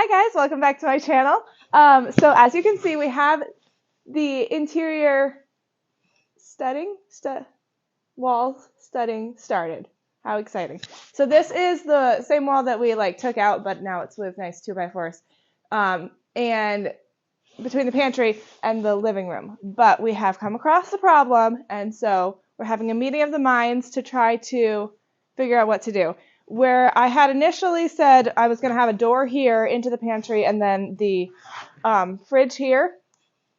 Hi guys, welcome back to my channel. So as you can see, we have the interior wall studding started. How exciting. So this is the same wall that we took out, but now it's with nice 2x4s. And between the pantry and the living room. But we have come across the problem, and so we're having a meeting of the minds to try to figure out what to do. Where I had initially said I was going to have a door here into the pantry and then the fridge here,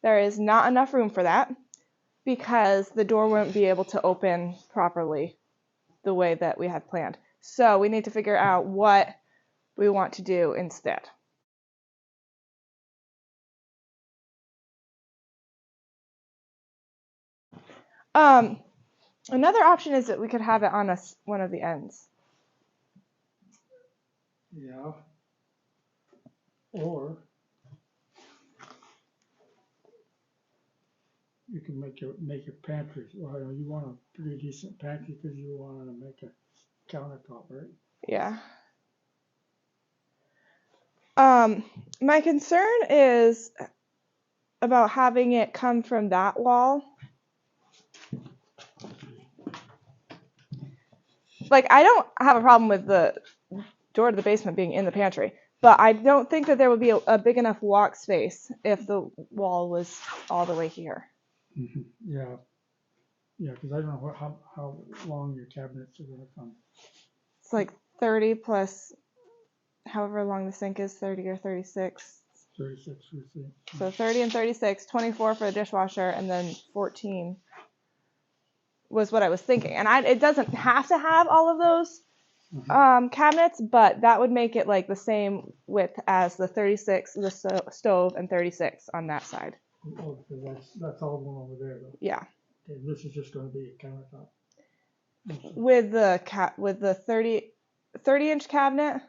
there is not enough room for that because the door won't be able to open properly the way that we had planned. So we need to figure out what we want to do instead. Another option is that we could have it on one of the ends. Yeah. Or you can make a pantry. Well, you want a pretty decent pantry because you want to make a countertop, right? Yeah. My concern is about having it come from that wall. I don't have a problem with the door to the basement being in the pantry, but I don't think that there would be a big enough walk space if the wall was all the way here. Mm-hmm. Yeah. Yeah, because I don't know how long your cabinets are going to come. It's like 30 plus however long the sink is, 30 or 36. 36 we see. So 30 and 36, 24 for the dishwasher, and then 14 was what I was thinking. And it doesn't have to have all of those cabinets, but that would make it like the same width as the 36, the stove, and 36 on that side. Oh, because that's all going over there, though. Yeah. Okay, this is just going to be a countertop. With the 30-inch cabinet,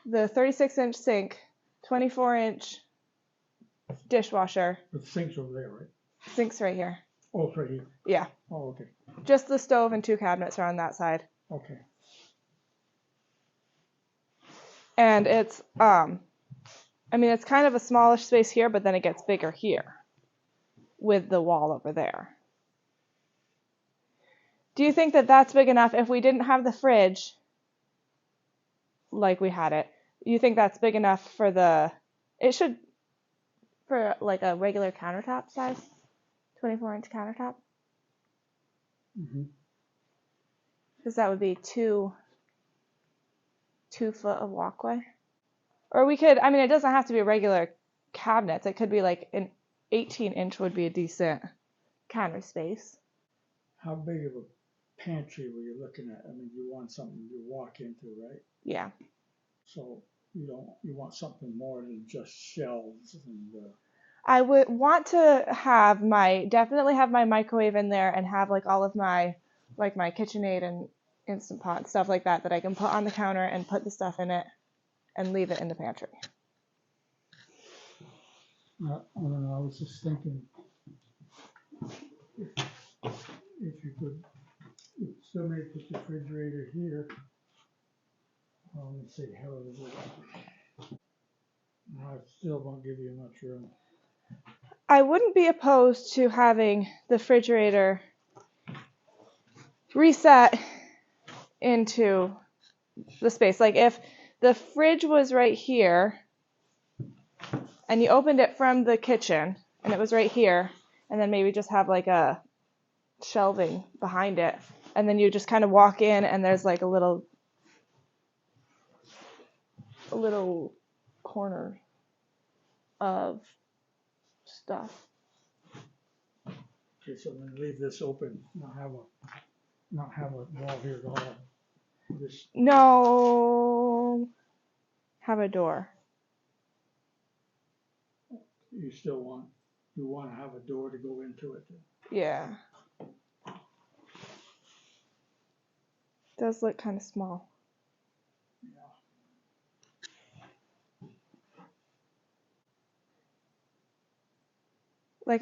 the 36-inch sink, 24-inch dishwasher. But the sink's over there, right? Sink's right here. Oh, it's right here. Yeah. Oh, okay. Just the stove and 2 cabinets are on that side. Okay. And it's it's kind of a smallish space here, but then it gets bigger here with the wall over there. Do you think that that's big enough if we didn't have the fridge like we had it? You think that's big enough for like a regular countertop size? 24-inch countertop? Mm-hmm. Because that would be 2 foot of walkway. Or we could, it doesn't have to be regular cabinets. It could be like an 18-inch would be a decent counter space. How big of a pantry were you looking at? You want something you walk into, right? Yeah. So you want something more than just shelves and. I would want to definitely have my microwave in there and have all of my my KitchenAid and Instant Pot stuff like that I can put on the counter and put the stuff in it and leave it in the pantry. I don't know. I was just thinking if you could still make the refrigerator here. Let me see how it is. I still won't give you much room. I wouldn't be opposed to having the refrigerator reset into the space. Like if the fridge was right here and you opened it from the kitchen and it was right here, and then maybe just have a shelving behind it, and then you just kind of walk in and there's a little corner of stuff. Okay, so then leave this open, not have a wall here at all. No, have a door. You want to have a door to go into it. Yeah. Does look kind of small. Yeah.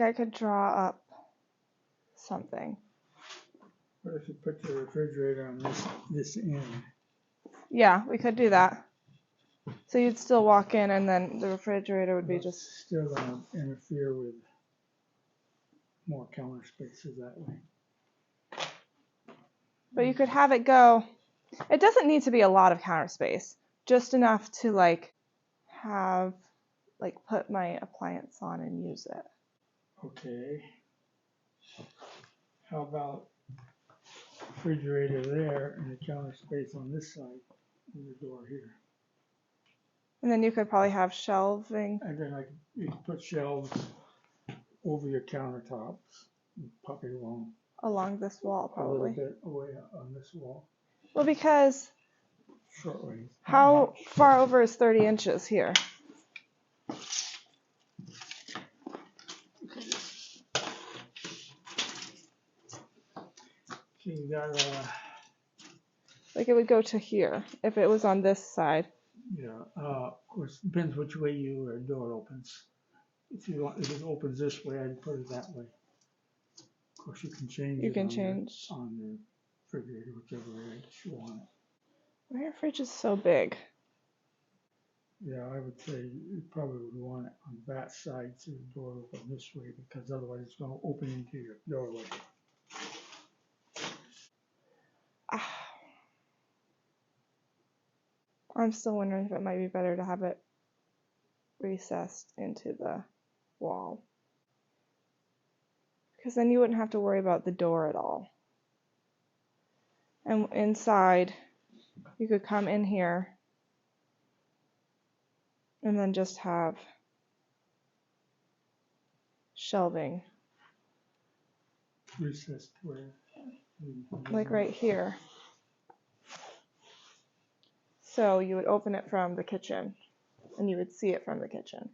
I could draw up something. What if you put the refrigerator on this end? Yeah, we could do that. So you'd still walk in, and then the refrigerator would be But just. still gonna interfere with more counter spaces that way. But you could have it go. It doesn't need to be a lot of counter space, just enough to like have like put my appliance on and use it. Okay. How about refrigerator there and the counter space on this side and the door here? And then you could probably have shelving. And then you could put shelves over your countertops and pop it Along this wall, a probably. little bit away on this wall. Well, because Short ways. how far over is 30 inches here? So you got Like it would go to here if it was on this side. yeah. Of course, depends which way your door opens. If it opens this way, I'd put it that way. Of course, you can change You it can change. on the refrigerator, whichever way you want it. Your fridge is so big. Yeah, I would say you probably would want it on that side so the door open this way, because otherwise it's going to open into your doorway. I'm still wondering if it might be better to have it recessed into the wall. Because then you wouldn't have to worry about the door at all. And inside, you could come in here and then just have shelving. Recessed where? Like right here. So you would open it from the kitchen and you would see it from the kitchen.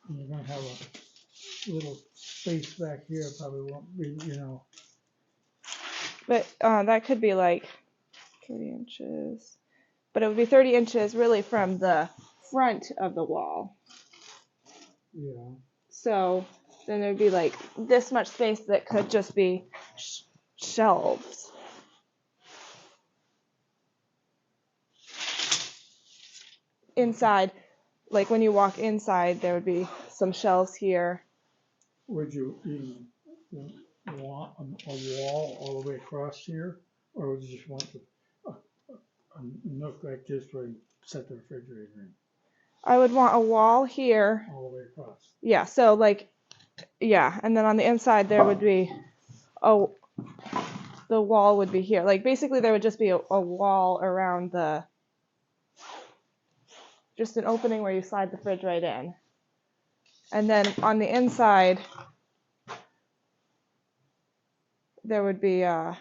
And you're going to have a little space back here, probably won't be, But that could be like 30 inches. But it would be 30 inches really from the front of the wall. Yeah. So then there'd be like this much space that could just be shelves. Inside, like when you walk inside, there would be some shelves here. Would you even want a wall all the way across here, or would you just want a nook like this where you set the refrigerator in? I would want a wall here. All the way across. Yeah, so like, yeah, and then on the inside there would be, the wall would be here. Like basically there would just be a wall around just an opening where you slide the fridge right in. And then on the inside, there would be, I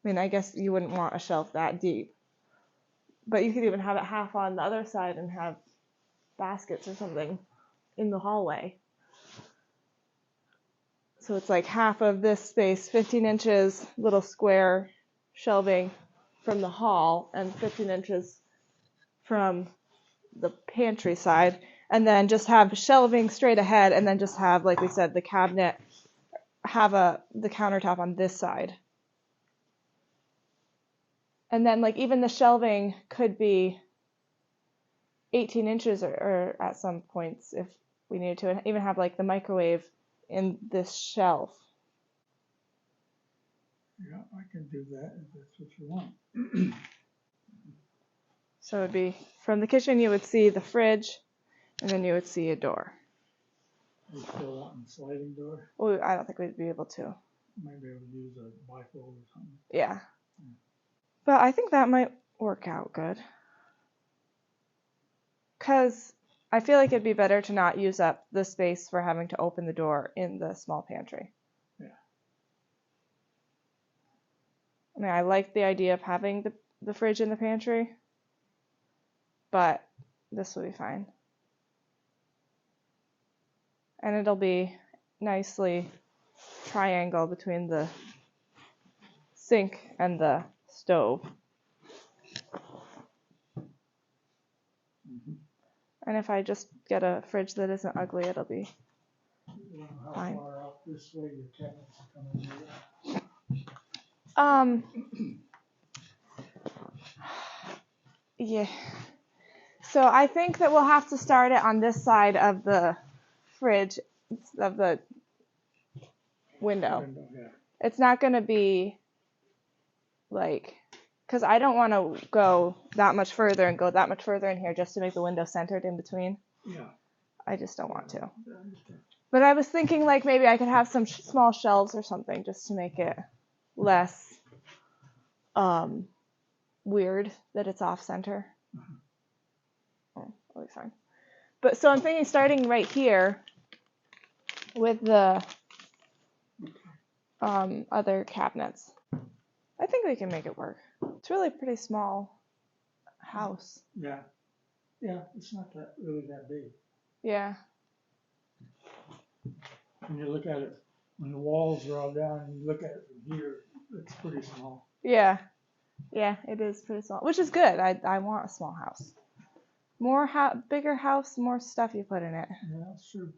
guess you wouldn't want a shelf that deep. But you could even have it half on the other side and have baskets or something in the hallway. So it's like half of this space, 15 inches, little square shelving from the hall, and 15 inches from the pantry side. And then just have shelving straight ahead, and then just have, like we said, the cabinet, have the countertop on this side. And then like even the shelving could be 18 inches or at some points if we needed to, and even have like the microwave in this shelf. Yeah, I can do that if that's what you want. So it would be from the kitchen you would see the fridge, and then you would see a door. You still want a sliding door? Well, I don't think we'd be able to. Might be able to use a bifold or something. Yeah. But I think that might work out good. Because I feel like it'd be better to not use up the space for having to open the door in the small pantry. Yeah. I like the idea of having the fridge in the pantry, but this will be fine. And it'll be nicely triangle between the sink and the stove. Mm-hmm. And if I just get a fridge that isn't ugly, it'll be How fine. far out this way your cabinets are coming Yeah. So I think that we'll have to start it on this side of the fridge, of the window. Yeah. It's not going to be like, because I don't want to go that much further and go that much further in here just to make the window centered in between. Yeah. I just don't want to. I understand. But I was thinking like maybe I could have some small shelves or something just to make it less weird that it's off center. Oh, that'll be fine. But so I'm thinking starting right here with the other cabinets. I think we can make it work. It's really a pretty small house. Yeah. Yeah, it's not that really that big. Yeah. When you look at it, when the walls are all down and you look at it from here, it's pretty small. Yeah. Yeah, it is pretty small, which is good. I want a small house. Bigger house, more stuff you put in it. Yeah, that's true.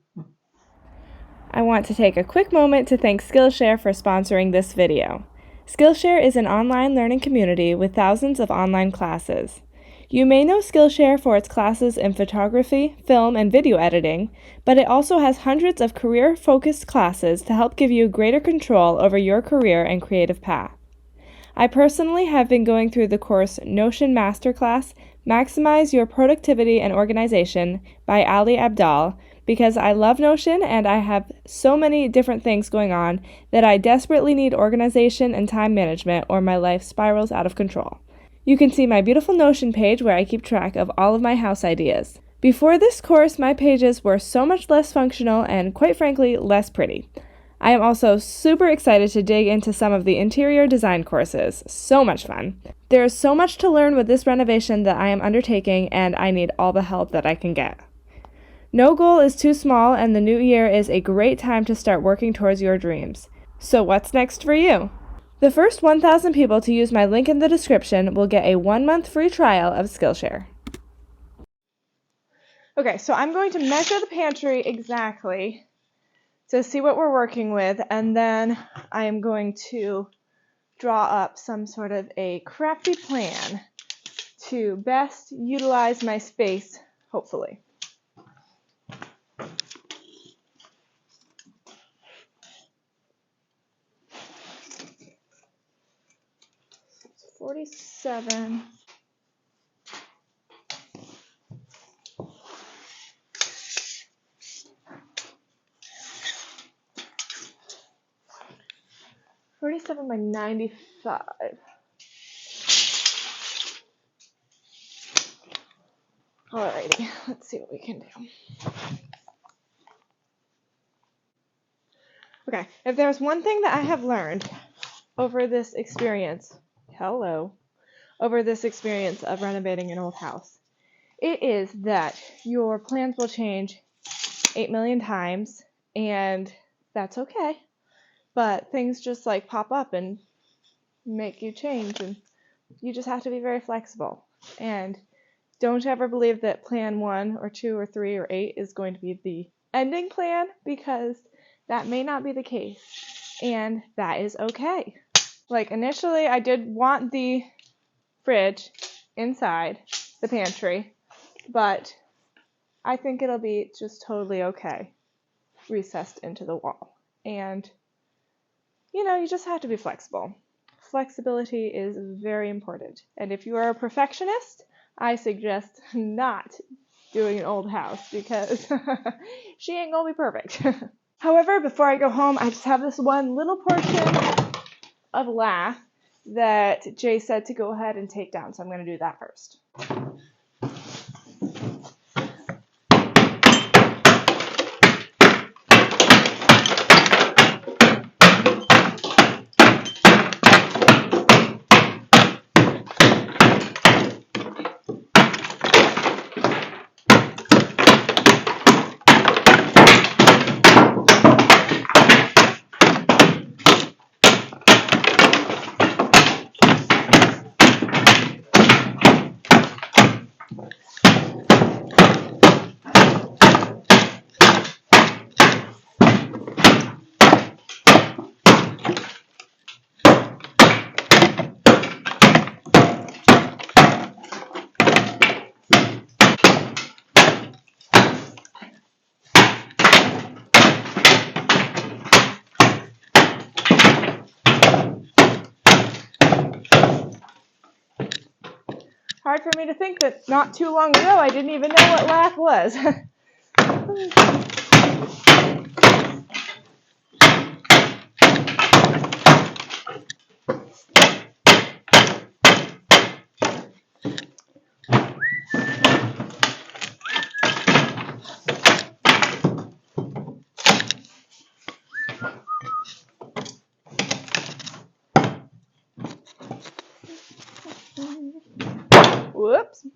I want to take a quick moment to thank Skillshare for sponsoring this video. Skillshare is an online learning community with thousands of online classes. You may know Skillshare for its classes in photography, film, and video editing, but it also has hundreds of career-focused classes to help give you greater control over your career and creative path. I personally have been going through the course Notion Masterclass, Maximize Your Productivity and Organization by Ali Abdal, because I love Notion and I have so many different things going on that I desperately need organization and time management or my life spirals out of control. You can see my beautiful Notion page where I keep track of all of my house ideas. Before this course, my pages were so much less functional and, quite frankly, less pretty. I am also super excited to dig into some of the interior design courses. So much fun. There is so much to learn with this renovation that I am undertaking, and I need all the help that I can get. No goal is too small, and the new year is a great time to start working towards your dreams. So what's next for you? The first 1,000 people to use my link in the description will get a 1-month free trial of Skillshare. Okay, so I'm going to measure the pantry exactly to see what we're working with, and then I am going to draw up some sort of a crafty plan to best utilize my space, hopefully. It's 47. By 95. Alrighty, let's see what we can do. Okay, if there's one thing that I have learned over this experience, over this experience of renovating an old house, it is that your plans will change 8 million times, and that's okay. But things just like pop up and make you change, and you just have to be very flexible. And don't ever believe that plan 1 or 2 or 3 or 8 is going to be the ending plan, because that may not be the case, and that is okay. Like initially I did want the fridge inside the pantry, but I think it'll be just totally okay recessed into the wall. And you just have to be flexible. Flexibility is very important. And if you are a perfectionist, I suggest not doing an old house, because she ain't gonna be perfect. However, before I go home, I just have this one little portion of lath that Jay said to go ahead and take down. So I'm gonna do that first. for me to think that not too long ago I didn't even know what lath was. Whoops.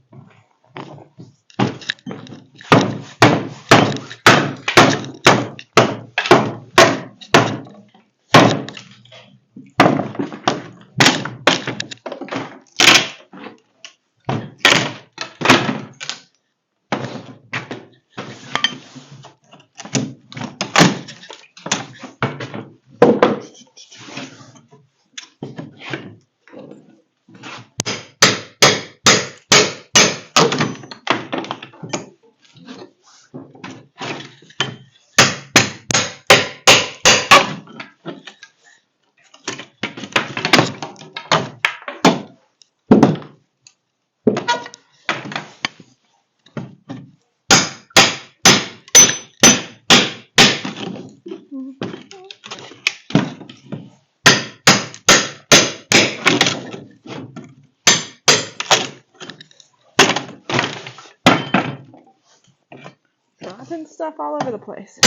Dropping stuff all over the place.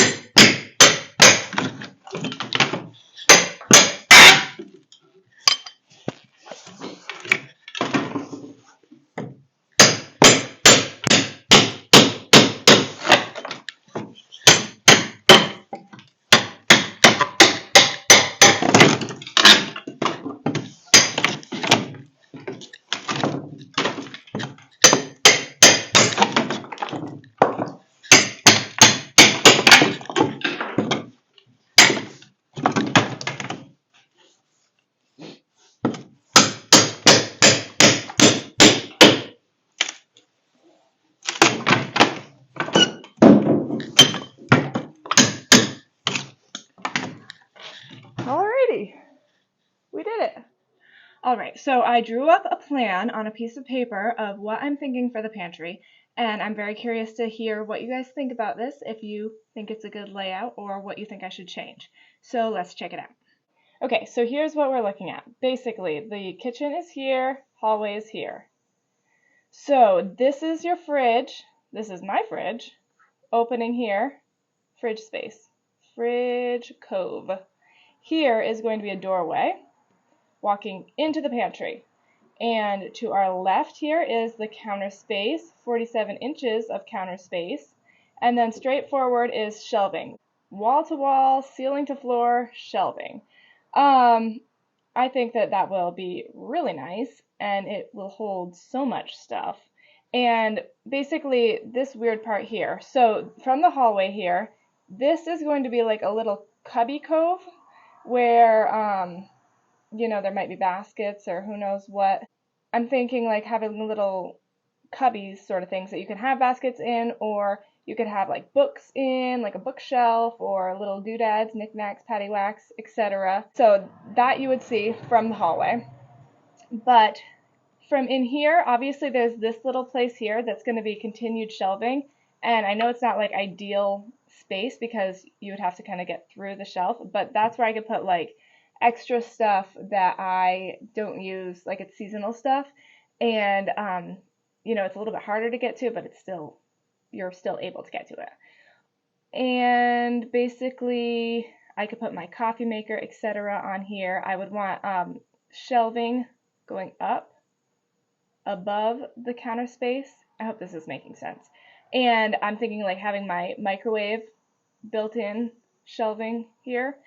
Alrighty, we did it. Alright, so I drew up a plan on a piece of paper of what I'm thinking for the pantry, and I'm very curious to hear what you guys think about this, if you think it's a good layout or what you think I should change. So let's check it out. Okay, so here's what we're looking at. Basically, the kitchen is here, hallway is here. So this is your fridge, this is my fridge, opening here, fridge space, fridge cove. Here is going to be a doorway, walking into the pantry. And to our left here is the counter space, 47 inches of counter space. And then straight forward is shelving. Wall to wall, ceiling to floor, shelving. I think that will be really nice, and it will hold so much stuff. And basically this weird part here. So from the hallway here, this is going to be like a little cubby cove where, you know, there might be baskets or who knows what. I'm thinking like having little cubbies sort of things that you can have baskets in, or you could have like books in, like a bookshelf, or little doodads, knickknacks, paddywhacks, etc. So that you would see from the hallway. But from in here, obviously there's this little place here that's going to be continued shelving, and I know it's not like ideal space because you would have to kind of get through the shelf, but that's where I could put like extra stuff that I don't use, like it's seasonal stuff, and you know, it's a little bit harder to get to, but it's still, you're still able to get to it. And basically I could put my coffee maker, etc. on here. I would want shelving going up above the counter space. I hope this is making sense. And I'm thinking like having my microwave built-in shelving here,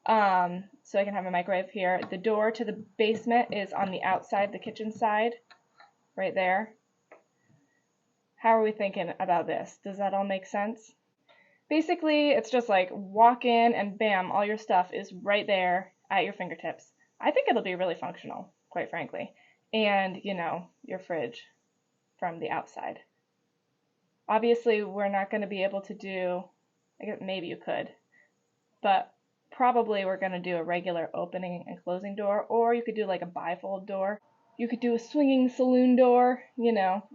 so I can have my microwave here. The door to the basement is on the outside, the kitchen side, right there. How are we thinking about this? Does that all make sense? Basically, it's just like walk in and bam, all your stuff is right there at your fingertips. I think it'll be really functional, quite frankly. And, you know, your fridge from the outside. Obviously, we're not going to be able to do, I guess maybe you could, but probably we're going to do a regular opening and closing door, or you could do like a bifold door. You could do a swinging saloon door, you know,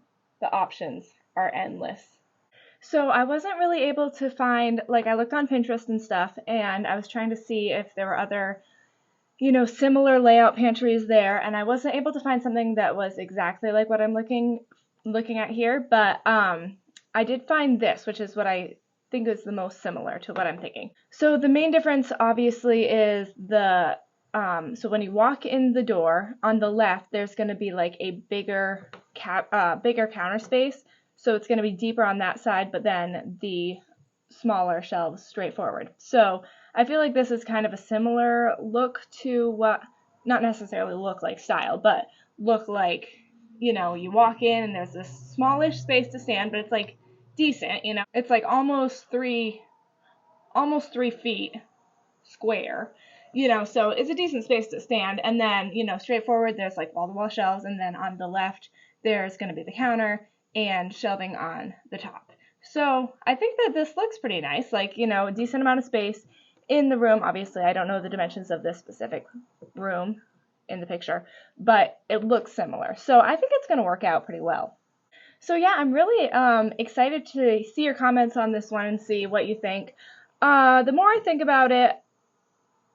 the options are endless. So I wasn't really able to find, like, I looked on Pinterest and stuff, and I was trying to see if there were other, you know, similar layout pantries there, and I wasn't able to find something that was exactly like what I'm looking at here, but I did find this, which is what I think is the most similar to what I'm thinking. So the main difference obviously is the so when you walk in the door on the left, there's going to be like a bigger counter space. So it's going to be deeper on that side, but then the smaller shelves straight forward. So I feel like this is kind of a similar look to what, not necessarily look like style, but look like, you know, you walk in and there's this smallish space to stand, but it's like decent, you know. It's like almost 3 feet square, you know, so it's a decent space to stand. And then, you know, straight forward, there's like wall-to-wall shelves, and then on the left, there's going to be the counter and shelving on the top. So I think that this looks pretty nice, like, you know, a decent amount of space in the room. Obviously, I don't know the dimensions of this specific room in the picture, but it looks similar. So I think it's going to work out pretty well. So yeah, I'm really excited to see your comments on this one and see what you think. The more I think about it,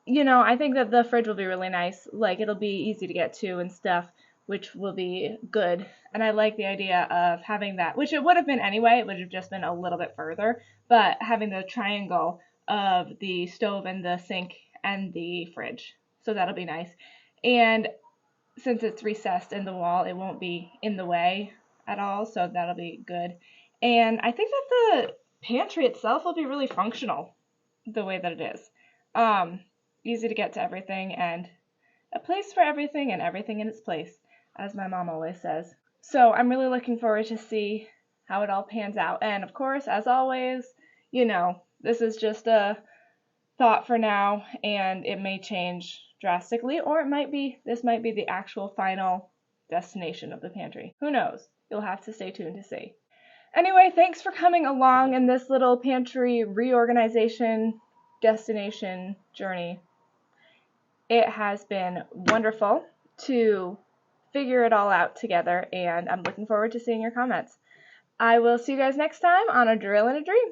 you know, I think that the fridge will be really nice. Like, it'll be easy to get to and stuff, which will be good. And I like the idea of having that, which it would have been anyway. It would have just been a little bit further, but having the triangle of the stove and the sink and the fridge. So that'll be nice. And since it's recessed in the wall, it won't be in the way at all, so that'll be good. And I think that the pantry itself will be really functional the way that it is. Easy to get to everything, and a place for everything and everything in its place, as my mom always says. So I'm really looking forward to see how it all pans out. And of course, as always, you know, this is just a thought for now, and it may change drastically, or this might be the actual final destination of the pantry. Who knows? You'll have to stay tuned to see. Anyway, thanks for coming along in this little pantry reorganization destination journey. It has been wonderful to figure it all out together, and I'm looking forward to seeing your comments. I will see you guys next time on A Drill and a Dream.